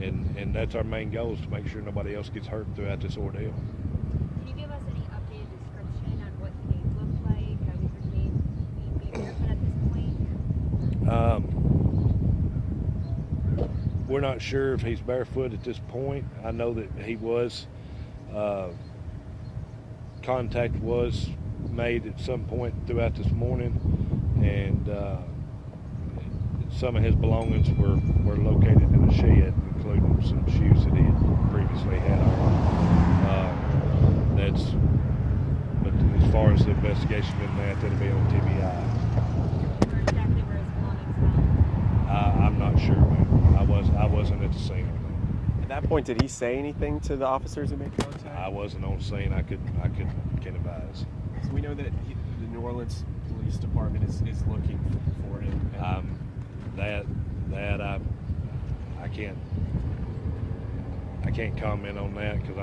and that's our main goal, is to make sure nobody else gets hurt throughout this ordeal. Can you give us any updated description on what he may look like? Would he be barefoot at this point? We're not sure if he's barefoot at this point. I know that he was. Contact was made at some point throughout this morning, and some of his belongings were located in a shed, including some shoes that he had previously had on. But as far as the investigation in that'll be on TBI. Or exactly where his belongings are? I'm not sure, man. I wasn't at the scene. At that point, did he say anything to the officers who made contact? I wasn't on scene. I can't advise. So we know that the New Orleans Police Department is looking for him. That I can't comment on that because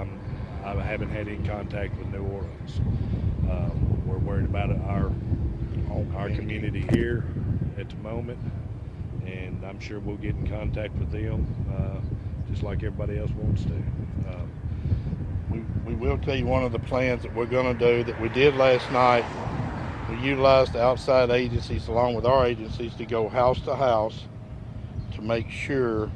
I haven't had any contact with New Orleans. We're worried about our community here at the moment, and I'm sure we'll get in contact with them just like everybody else wants to. We will tell you one of the plans that we're going to do that we did last night. We utilized the outside agencies along with our agencies to go house to house to make sure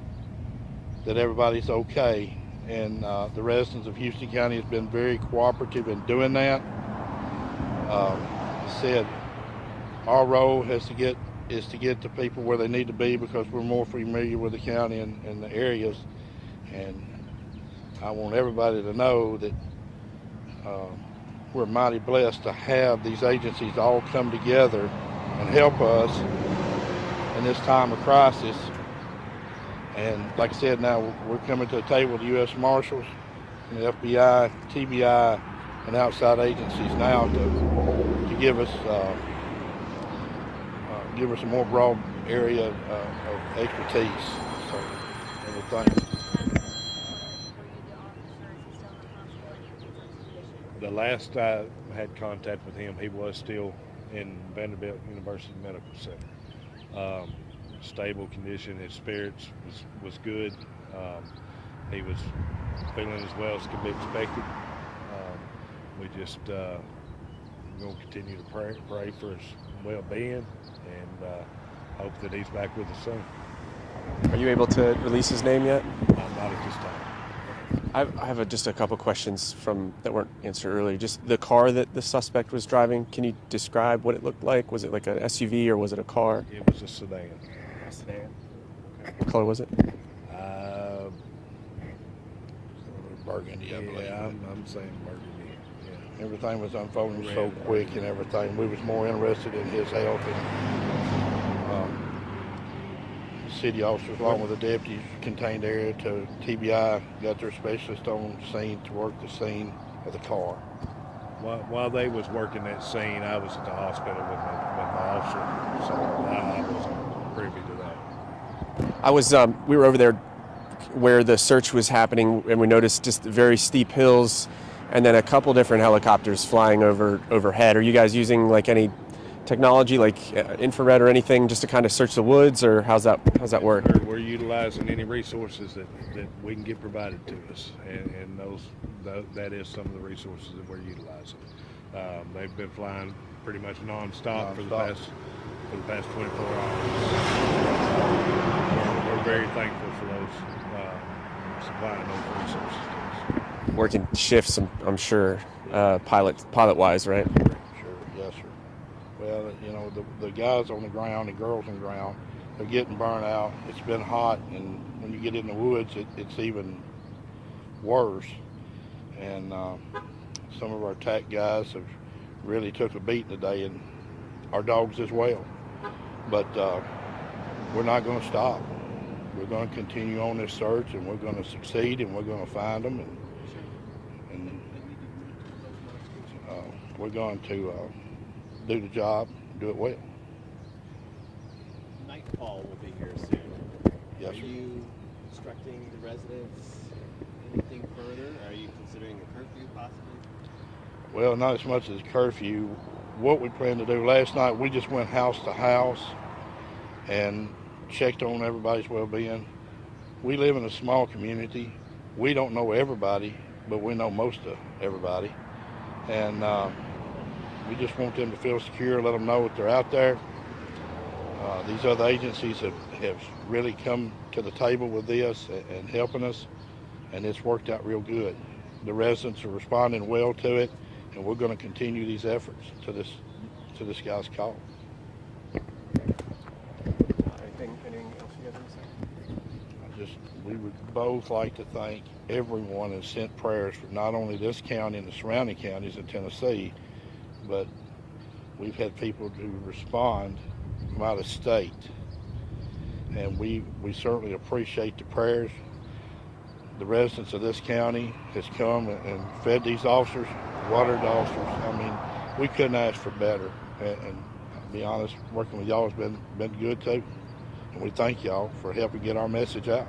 that everybody's okay. And the residents of Houston County has been very cooperative in doing that. I said our role is to get to people where they need to be because we're more familiar with the county and the areas. And I want everybody to know that we're mighty blessed to have these agencies all come together and help us in this time of crisis. And like I said, now we're coming to the table with the U.S. Marshals, and the FBI, TBI, and outside agencies now to give us a more broad area of expertise. So, everything. The last I had contact with him, he was still in Vanderbilt University Medical Center. Stable condition, his spirits was good. He was feeling as well as could be expected. We just going to continue to pray for his well-being and hope that he's back with us soon. Are you able to release his name yet? Not at this time. I have just a couple questions that weren't answered earlier. Just the car that the suspect was driving, can you describe what it looked like? Was it like an SUV or was it a car? It was a sedan. A sedan. Okay. What color was it? Burgundy, I believe. Yeah, I'm saying burgundy. Yeah. Everything was unfolding so quick and everything. We was more interested in his health and the city officers, along with the deputies, contained the area to TBI, got their specialist on scene to work the scene of the car. While they was working that scene, I was at the hospital with my officer, so I wasn't privy to that. We were over there where the search was happening, and we noticed just very steep hills and then a couple different helicopters flying overhead. Are you guys using like any technology like infrared or anything just to kind of search the woods, or how's that work? We're utilizing any resources that we can get provided to us, and that is some of the resources that we're utilizing. They've been flying pretty much non-stop for the past 24 hours. We're very thankful for those supplying those resources to us. Working shifts, I'm sure, pilot-wise, right? Sure, yes, sir. Well, you know, the guys on the ground and girls on the ground, they're getting burnt out. It's been hot, and when you get in the woods, it's even worse. And some of our TAC guys have really took a beating today, and our dogs as well. But we're not going to stop. We're going to continue on this search, and we're going to succeed, and we're going to find them, and we're going to do the job, do it well. Nightfall will be here soon. Yes, sir. Are you instructing the residents anything further? Are you considering a curfew possibly? Well, not as much as curfew. What we plan to do last night, we just went house to house and checked on everybody's well-being. we live in a small community. We don't know everybody, but we know most of everybody. And we just want them to feel secure, let them know that they're out there. These other agencies have really come to the table with this and helping us, and it's worked out real good. The residents are responding well to it, and we're going to continue these efforts to this guy's call. Anything else you guys want to say? We would both like to thank everyone and sent prayers for not only this county and the surrounding counties in Tennessee, but we've had people who respond from out of state, and we certainly appreciate the prayers. The residents of this county has come and fed these officers, watered the officers. I mean, we couldn't ask for better, and to be honest, working with y'all has been good too, and we thank y'all for helping get our message out.